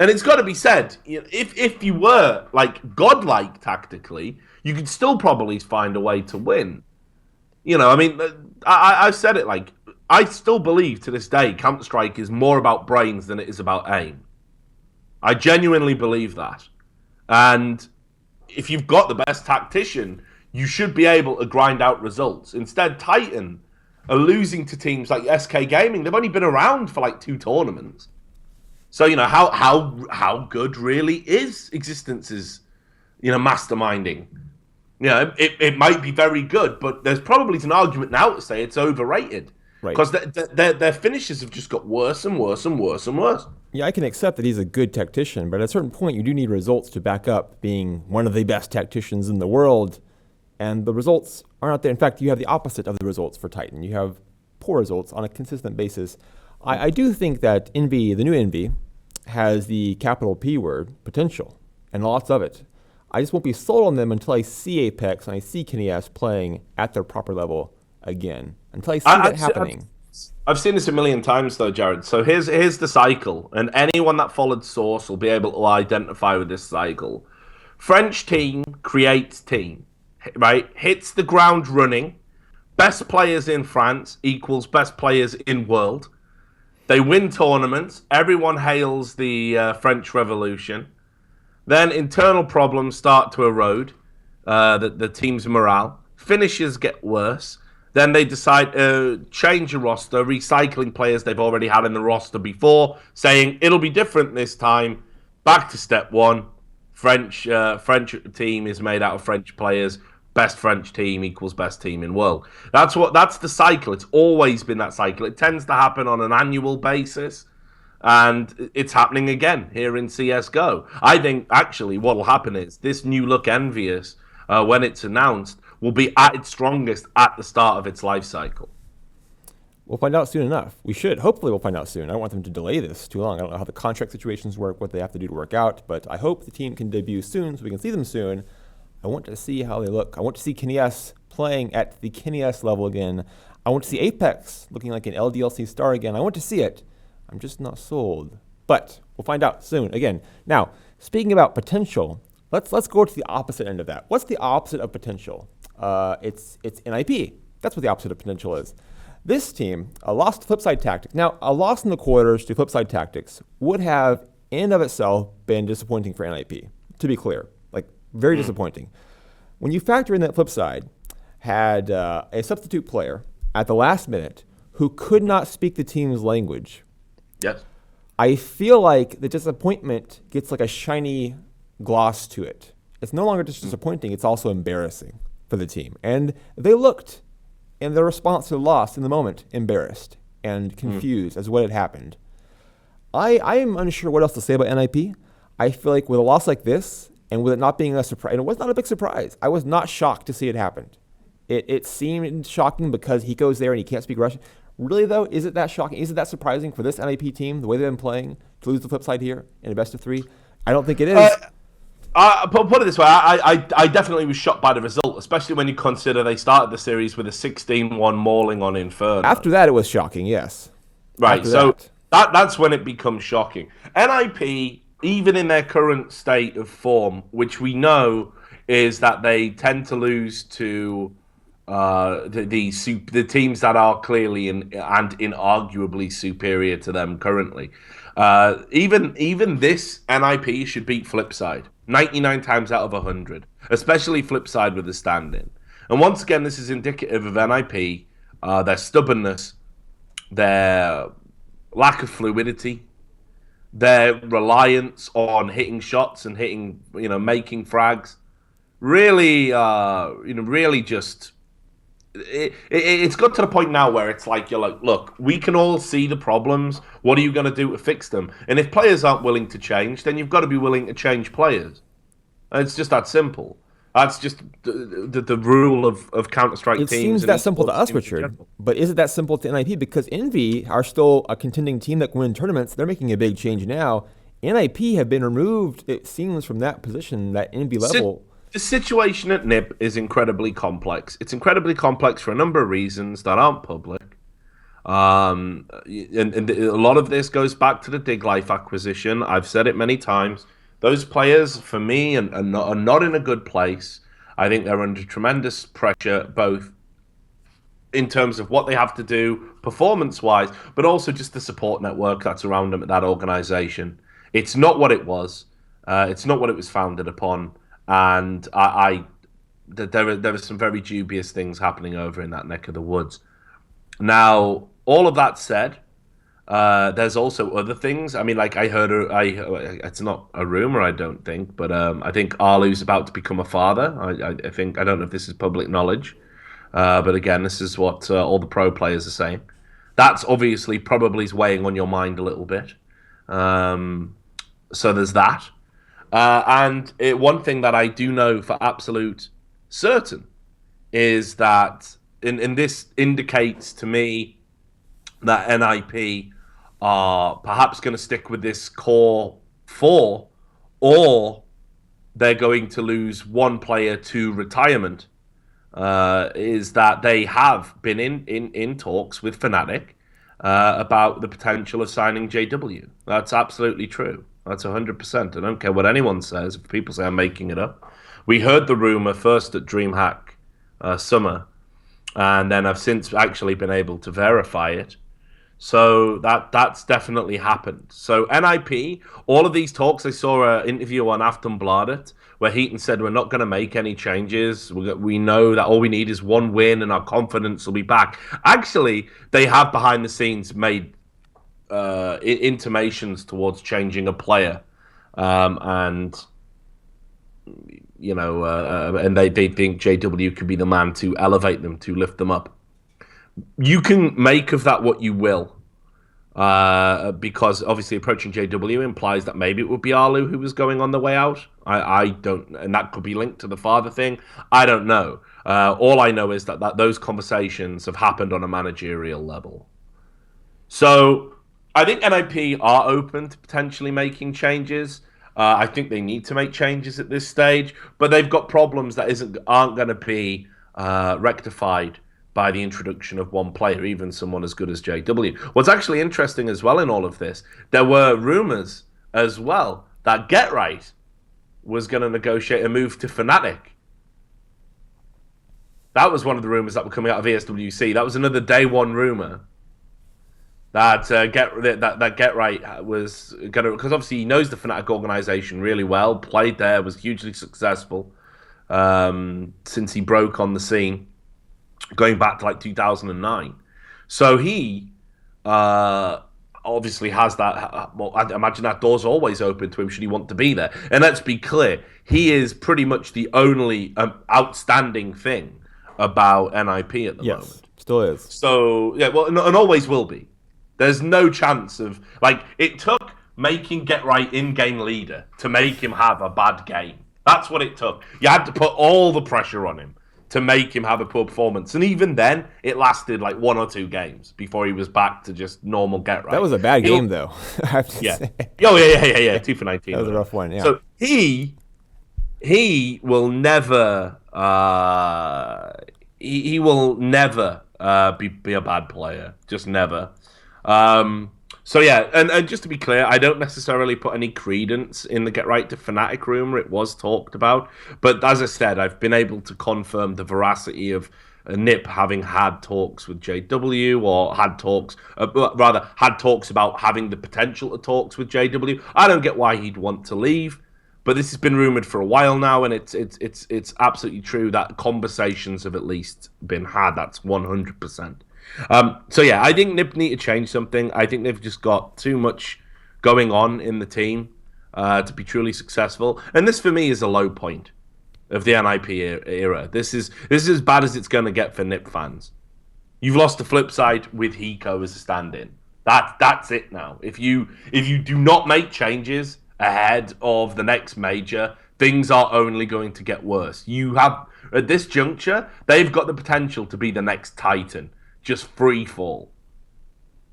it's got to be said, if you were godlike tactically, you could still probably find a way to win. I've said it I still believe to this day Counter-Strike is more about brains than it is about aim. I genuinely believe that. And if you've got the best tactician, you should be able to grind out results. Instead, Titan are losing to teams like SK Gaming. They've only been around for 2 tournaments. So, how good really is Existence's, masterminding? It might be very good, but there's probably an argument now to say it's overrated. Because their finishes have just got worse and worse and worse and worse. Yeah, I can accept that he's a good tactician, but at a certain point you do need results to back up being one of the best tacticians in the world. And the results are not there. In fact, you have the opposite of the results for Titan. You have poor results on a consistent basis. I do think that the new Envy, has the capital P word, potential, and lots of it. I just won't be sold on them until I see Apex and I see Kenny S playing at their proper level again. Until I see that happening. I've seen this a million times, though, Jared. So here's the cycle, and anyone that followed Source will be able to identify with this cycle. French team creates team, right? Hits the ground running. Best players in France equals best players in world. They win tournaments. Everyone hails the French Revolution. Then internal problems start to erode the team's morale. Finishes get worse. Then they decide to change the roster, recycling players they've already had in the roster before, saying it'll be different this time. Back to step one. French team is made out of French players. Best French team equals best team in world. That's the cycle. It's always been that cycle. It tends to happen on an annual basis, and it's happening again here in CS:GO. I think actually what will happen is this new look EnVyUs, when it's announced, will be at its strongest at the start of its life cycle. We'll find out soon enough. Hopefully we'll find out soon. I don't want them to delay this too long. I don't know how the contract situations work, what they have to do to work out, but I hope the team can debut soon so we can see them soon. I want to see how they look. I want to see Kenny S playing at the Kenny S level again. I want to see Apex looking like an LDLC star again. I want to see it. I'm just not sold. But we'll find out soon. Again, now, speaking about potential, let's go to the opposite end of that. What's the opposite of potential? It's NIP. That's what the opposite of potential is. This team lost to Flipside Tactics. Now, a loss in the quarters to Flipside Tactics would have, in and of itself, been disappointing for NIP, to be clear. Like, very disappointing. When you factor in that Flipside had a substitute player at the last minute who could not speak the team's language, yes, I feel like the disappointment gets like a shiny gloss to it. It's no longer just disappointing, it's also embarrassing for the team. And they looked, in their response to the loss in the moment, embarrassed and confused as to what had happened. I am unsure what else to say about NIP. I feel like with a loss like this, and with it not being a surprise, and it was not a big surprise. I was not shocked to see it happen. It seemed shocking because he goes there and he can't speak Russian. Really, though, is it that shocking? Is it that surprising for this NIP team, the way they've been playing, to lose the Flipside here in a best of 3? I don't think it is. Put it this way, I definitely was shocked by the result, especially when you consider they started the series with a 16-1 mauling on Inferno. After that, it was shocking, yes. Right, so that's when it becomes shocking. NIP, even in their current state of form, which we know is that they tend to lose to the teams that are clearly and inarguably superior to them currently. Even this NIP should beat Flipside 99 times out of 100, especially Flipside with the stand-in. And once again, this is indicative of NIP, their stubbornness, their lack of fluidity, their reliance on hitting shots and hitting, making frags. Really, really just. It's got to the point now where it's like, you're like, look, we can all see the problems. What are you going to do to fix them? And if players aren't willing to change, then you've got to be willing to change players. And it's just that simple. That's just the rule of Counter-Strike teams. It seems that simple to us, Richard. But is it that simple to NIP? Because EnVy are still a contending team that can win tournaments. They're making a big change now. NIP have been removed, it seems, from that position, that EnVy level. The situation at NIP is incredibly complex. It's incredibly complex for a number of reasons that aren't public. And a lot of this goes back to the Dig Life acquisition. I've said it many times. Those players, for me, are not in a good place. I think they're under tremendous pressure, both in terms of what they have to do performance-wise, but also just the support network that's around them at that organization. It's not what it was. It's not what it was founded upon. And there are some very dubious things happening over in that neck of the woods. Now, all of that said, there's also other things. I mean, like I heard, it's not a rumor, I don't think, but I think Arlu's about to become a father. I think, I don't know if this is public knowledge, but again, this is what all the pro players are saying. That's obviously probably weighing on your mind a little bit. So there's that. And one thing that I do know for absolute certain is that, and this indicates to me that NIP are perhaps going to stick with this core 4, or they're going to lose one player to retirement, is that they have been in talks with Fnatic about the potential of signing JW. That's absolutely true. That's 100%. I don't care what anyone says. If people say I'm making it up. We heard the rumor first at DreamHack Summer, and then I've since actually been able to verify it. So that's definitely happened. So NIP, all of these talks, I saw an interview on Aftonbladet where Heaton said we're not going to make any changes. We know that all we need is one win and our confidence will be back. Actually, they have behind the scenes made intimations towards changing a player, and and they think JW could be the man to elevate them, to lift them up. You can make of that what you will, because obviously approaching JW implies that maybe it would be Arlu who was going on the way out. I don't, and that could be linked to the father thing. I don't know. All I know is that those conversations have happened on a managerial level. So I think NIP are open to potentially making changes. I think they need to make changes at this stage, but they've got problems that aren't going to be rectified by the introduction of one player, even someone as good as JW. What's actually interesting as well in all of this, there were rumors as well that Get Right was going to negotiate a move to Fnatic. That was one of the rumors that were coming out of ESWC. That was another day one rumor that Get Right was going to, because obviously he knows the Fnatic organization really well, played there, was hugely successful since he broke on the scene, going back to like 2009. So he obviously has that. Well, I imagine that door's always open to him should he want to be there. And let's be clear, he is pretty much the only outstanding thing about NIP at the moment. Still is. So, yeah, well, and always will be. There's no chance of, like, it took making Get Right in-game leader to make him have a bad game. That's what it took. You had to put all the pressure on him to make him have a poor performance. And even then, it lasted like 1 or 2 games before he was back to just normal Get Right. That was a bad game, though. I have to say. Oh, yeah. 2 for 19. That was a rough one, yeah. So he will never... He will never be a bad player. Just never. So yeah, and just to be clear, I don't necessarily put any credence in the Get Right to Fnatic rumor. It was talked about, but as I said, I've been able to confirm the veracity of NIP having had talks with JW, or had talks about having the potential to talks with JW. I don't get why he'd want to leave, but this has been rumored for a while now, and it's absolutely true that conversations have at least been had. That's 100%. So yeah, I think NIP need to change something. I think they've just got too much going on in the team to be truly successful. And this for me is a low point of the NIP era. This is as bad as it's going to get for NIP fans. You've lost the flip side with Hiko as a stand-in. That's it now. If you do not make changes ahead of the next major, things are only going to get worse. You have, at this juncture, they've got the potential to be the next Titan. Just free fall.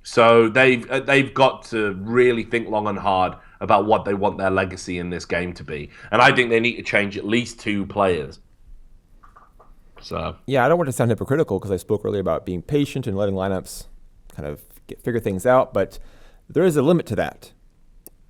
So they've got to really think long and hard about what they want their legacy in this game to be. And I think they need to change at least 2 players. So yeah, I don't want to sound hypocritical because I spoke earlier about being patient and letting lineups kind of figure things out, but there is a limit to that.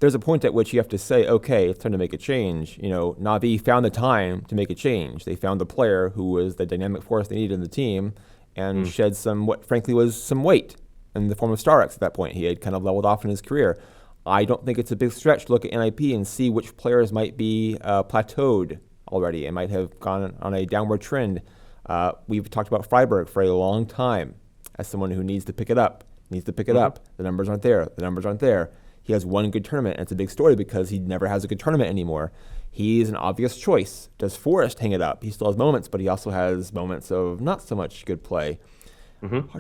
There's a point at which you have to say, okay, it's time to make a change. You know, Na'Vi found the time to make a change. They found the player who was the dynamic force they needed in the team, and shed some, what frankly was some weight in the form of StarX at that point. He had kind of leveled off in his career. I don't think it's a big stretch to look at NIP and see which players might be plateaued already and might have gone on a downward trend. We've talked about Freiburg for a long time as someone who needs to pick it up. The numbers aren't there. He has one good tournament, and it's a big story because he never has a good tournament anymore. He's an obvious choice. Does Forrest hang it up? He still has moments, but he also has moments of not so much good play.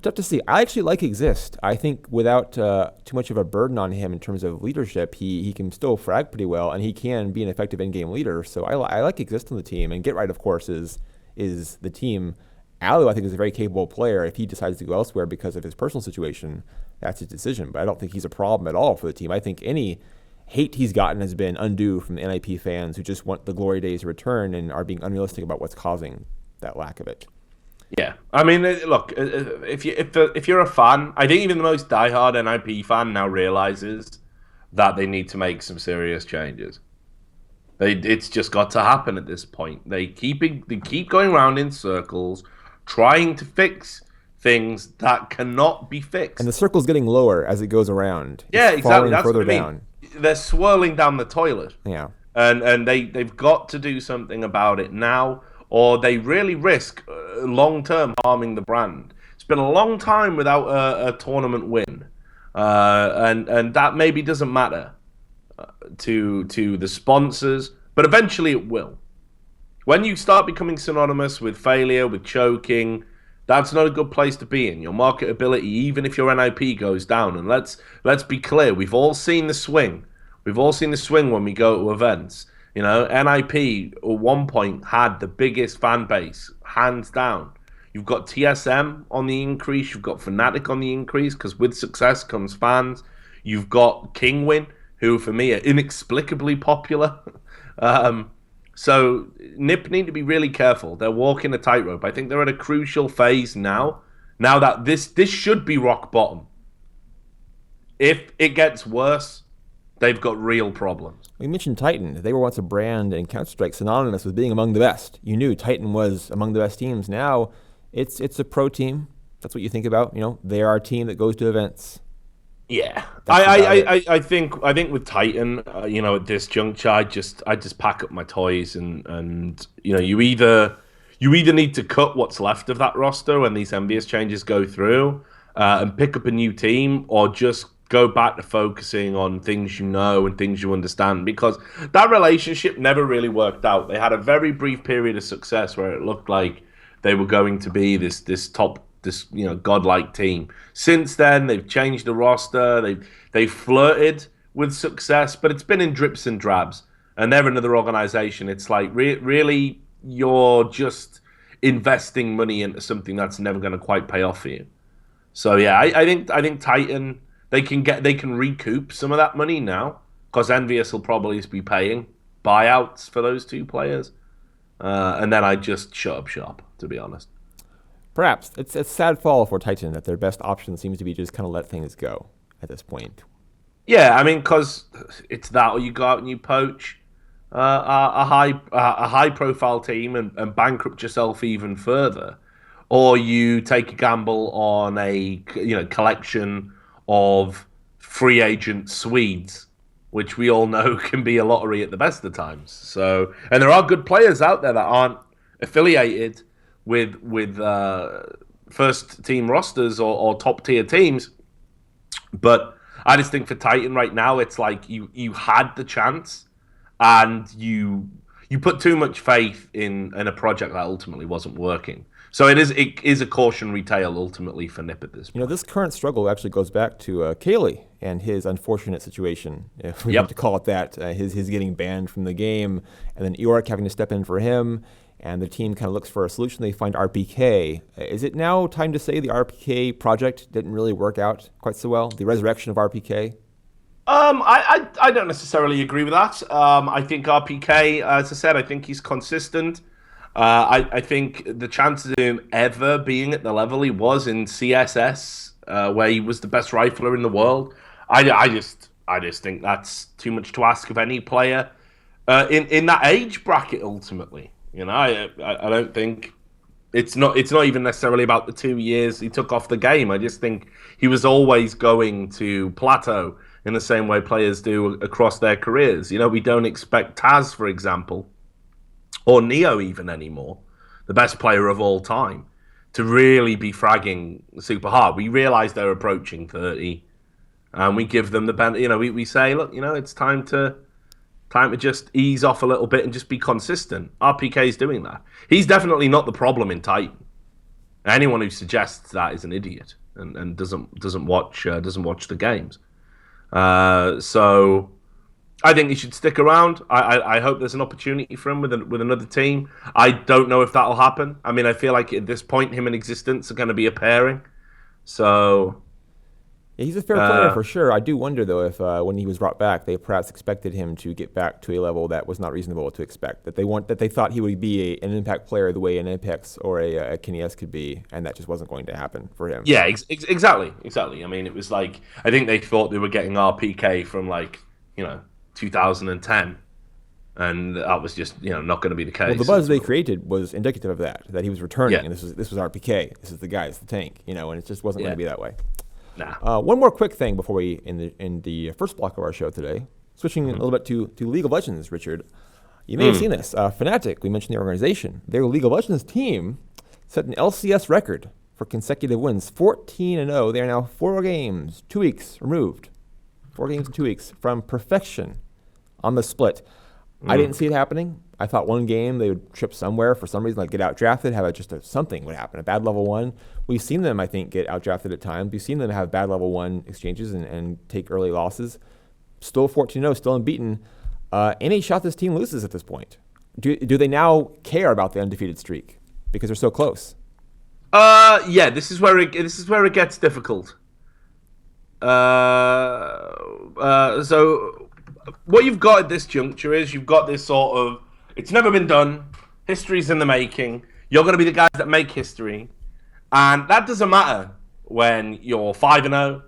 Tough to see. I actually like Exist. I think without too much of a burden on him in terms of leadership, he can still frag pretty well, and he can be an effective in-game leader. So I like Exist on the team. And Get Right, of course, is the team. Alu, I think, is a very capable player. If he decides to go elsewhere because of his personal situation, that's his decision. But I don't think he's a problem at all for the team. I think any hate he's gotten has been undue from the NIP fans who just want the glory days to return and are being unrealistic about what's causing that lack of it. Yeah, I mean, look, if you're a fan, I think even the most diehard NIP fan now realizes that they need to make some serious changes. It's just got to happen at this point. They keep going around in circles, trying to fix things that cannot be fixed. And the circle's getting lower as it goes around. Yeah, exactly. That's further what I mean. down. They're swirling down the toilet. Yeah. And they've got to do something about it now, or they really risk long-term harming the brand. It's been a long time without a tournament win. And that maybe doesn't matter to the sponsors, but eventually it will. When you start becoming synonymous with failure, with choking, that's not a good place to be in. Your marketability, even if your NIP goes down. And let's be clear, we've all seen the swing. We've all seen the swing when we go to events. You know, NIP at one point had the biggest fan base, hands down. You've got TSM on the increase. You've got Fnatic on the increase, because with success comes fans. You've got Kingwin, who for me are inexplicably popular. So NiP need to be really careful. They're walking a tightrope. I think they're at a crucial phase now. Now that this should be rock bottom. If it gets worse, they've got real problems. We mentioned Titan. They were once a brand in Counter-Strike synonymous with being among the best. You knew Titan was among the best teams. Now it's a pro team. That's what you think about. They are a team that goes to events. Yeah, I think with Titan, at this juncture, I just pack up my toys and you either need to cut what's left of that roster when these EnVyUs changes go through, and pick up a new team, or just go back to focusing on things you know and things you understand, because that relationship never really worked out. They had a very brief period of success where it looked like they were going to be this godlike team. Since then, they've changed the roster. They've flirted with success, but it's been in drips and drabs. And they're another organization. It's like really you're just investing money into something that's never going to quite pay off for you. So yeah, I think Titan, they can recoup some of that money now, because EnVyUs will probably be paying buyouts for those two players, and then I just shut up shop, to be honest. Perhaps. It's a sad fall for Titan that their best option seems to be just kind of let things go at this point. Yeah, I mean, because it's that, or you go out and you poach a high profile team and bankrupt yourself even further, or you take a gamble on a collection of free agent Swedes, which we all know can be a lottery at the best of times. So, and there are good players out there that aren't affiliated with first team rosters or top tier teams. But I just think for Titan right now, it's like you had the chance and you put too much faith in a project that ultimately wasn't working. So it is a cautionary tale ultimately for NiP at this point. This current struggle actually goes back to Kaylee and his unfortunate situation, if we have to call it that. His getting banned from the game, and then Eorc having to step in for him, and the team kind of looks for a solution. They find RPK. Is it now time to say the RPK project didn't really work out quite so well? The resurrection of RPK? I don't necessarily agree with that. I think RPK, as I said, I think he's consistent. I think the chances of him ever being at the level he was in CSS, where he was the best rifler in the world, I just think that's too much to ask of any player in that age bracket. Ultimately, I don't think it's not even necessarily about the 2 years he took off the game. I just think he was always going to plateau in the same way players do across their careers. We don't expect Taz, for example, or Neo even anymore, the best player of all time, to really be fragging super hard. We realize they're approaching 30, and we give them the benefit. We say, look, it's time to just ease off a little bit and just be consistent. RPK is doing that. He's definitely not the problem in Titan. Anyone who suggests that is an idiot and doesn't watch the games. So I think he should stick around. I hope there's an opportunity for him with another team. I don't know if that'll happen. I mean, I feel like at this point, him and Existence are going to be a pairing. So yeah, he's a fair player for sure. I do wonder though if when he was brought back, they perhaps expected him to get back to a level that was not reasonable to expect. That they thought he would be an impact player the way an Apex or a Kenny S could be, and that just wasn't going to happen for him. Yeah, exactly. I mean, it was like I think they thought they were getting RPK from 2010, and that was just not going to be the case. Well, the buzz they created was indicative of that he was returning, and this was RPK. This is the guy, it's the tank, and it just wasn't going to be that way. Nah. One more quick thing before we in the first block of our show today, switching a little bit to League of Legends, Richard. You may have seen this. Fnatic, we mentioned the organization. Their League of Legends team set an LCS record for consecutive wins, 14-0. They are now 4 games, 2 weeks removed. 4 games in 2 weeks from perfection on the split. I didn't see it happening. I thought one game they would trip somewhere for some reason, like get out-drafted, something would happen, a bad level 1. We've seen them, I think, get out-drafted at times. We've seen them have bad level 1 exchanges and take early losses. Still 14-0, still unbeaten. Any shot this team loses at this point? Do they now care about the undefeated streak because they're so close? Yeah, this is where it gets difficult. So what you've got at this juncture is you've got this sort of, it's never been done. History's in the making. You're going to be the guys that make history. And that doesn't matter when you're 5-0.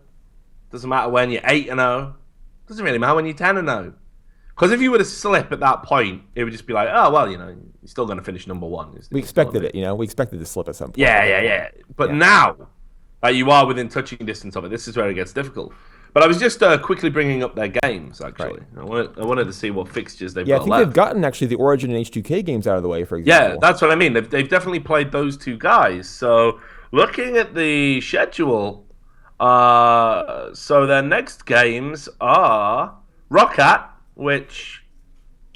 Doesn't matter when you're 8-0. Doesn't really matter when you're 10-0. Because if you were to slip at that point, it would just be like, oh, well, you're still going to finish number one. We expected it, We expected to slip at some point. Yeah. But now that you are within touching distance of it, this is where it gets difficult. But I was just quickly bringing up their games, actually. Right. I wanted to see what fixtures they've got left. Yeah, I think they've gotten, actually, the Origin and H2K games out of the way, for example. Yeah, that's what I mean. They've definitely played those two guys. So, looking at the schedule, so their next games are Roccat, which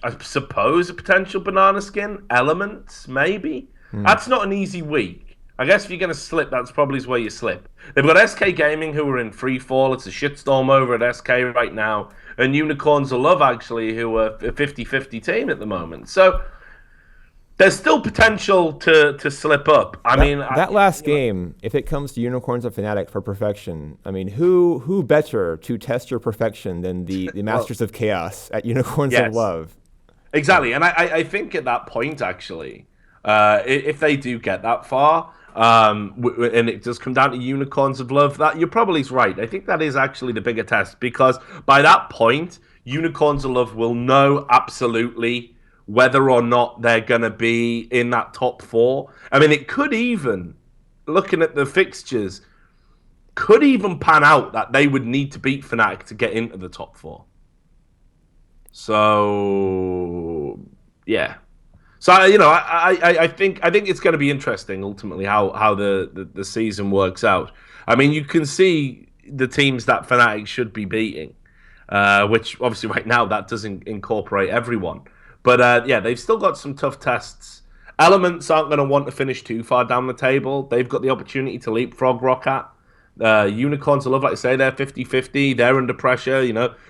I suppose a potential banana skin, Elements, maybe. That's not an easy week. I guess if you're going to slip, that's probably where you slip. They've got SK Gaming, who are in free fall. It's a shitstorm over at SK right now. And Unicorns of Love, actually, who are a 50-50 team at the moment. So there's still potential to slip up. That last game, if it comes to Unicorns of Fnatic for perfection, who better to test your perfection than the Masters of Chaos at Unicorns of Love? Exactly. And I think at that point, actually, if they do get that far, and it does come down to Unicorns of Love, that you're probably right. I think that is actually the bigger test, because by that point, Unicorns of Love will know absolutely whether or not they're going to be in that top four. It could even, looking at the fixtures, could even pan out that they would need to beat Fnatic to get into the top four. So, yeah. So, I think it's going to be interesting ultimately how the season works out. You can see the teams that Fnatic should be beating, which obviously right now that doesn't incorporate everyone. But they've still got some tough tests. Elements aren't going to want to finish too far down the table. They've got the opportunity to leapfrog Roccat. Unicorns of Love, like I say, they're 50-50. They're under pressure.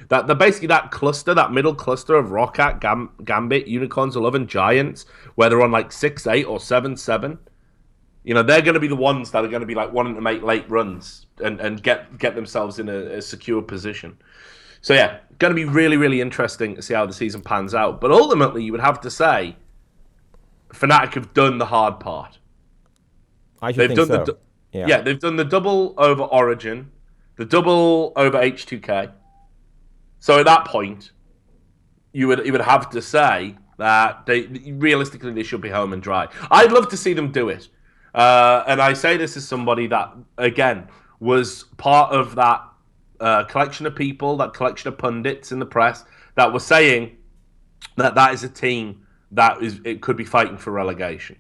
They're basically that cluster, that middle cluster of Roccat, Gambit, Unicorns of Love, and Giants, where they're on like 6-8 or 7-7. They're going to be the ones that are going to be like wanting to make late runs and get themselves in a secure position. So yeah, going to be really, really interesting to see how the season pans out. But ultimately, you would have to say Fnatic have done the hard part. They've done so. They've done the double over Origin, the double over H2K. So at that point, you would have to say that realistically they should be home and dry. I'd love to see them do it, and I say this as somebody that again was part of that collection of people, that collection of pundits in the press that were saying that is a team it could be fighting for relegation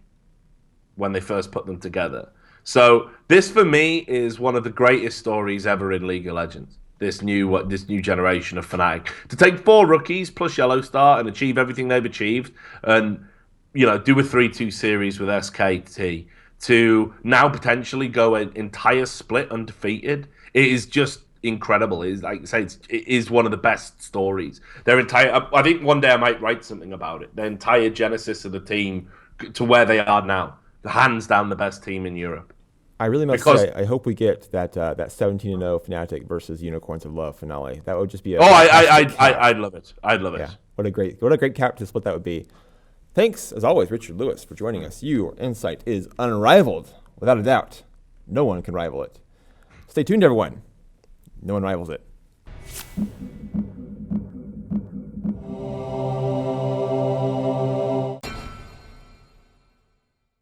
when they first put them together. So this, for me, is one of the greatest stories ever in League of Legends. This new generation of Fnatic, to take 4 rookies plus Yellowstar and achieve everything they've achieved, and do a 3-2 series with SKT, to now potentially go an entire split undefeated. It is just incredible. It is, like I say, it is one of the best stories. I think one day I might write something about it. The entire genesis of the team to where they are now, hands down the best team in Europe. I really must say, I hope we get that 17-0 Fnatic versus Unicorns of Love finale. That would just be I'd love it. I'd love it. Yeah. What a great cap to split that would be. Thanks, as always, Richard Lewis, for joining us. Your insight is unrivaled, without a doubt. No one can rival it. Stay tuned, everyone. No one rivals it.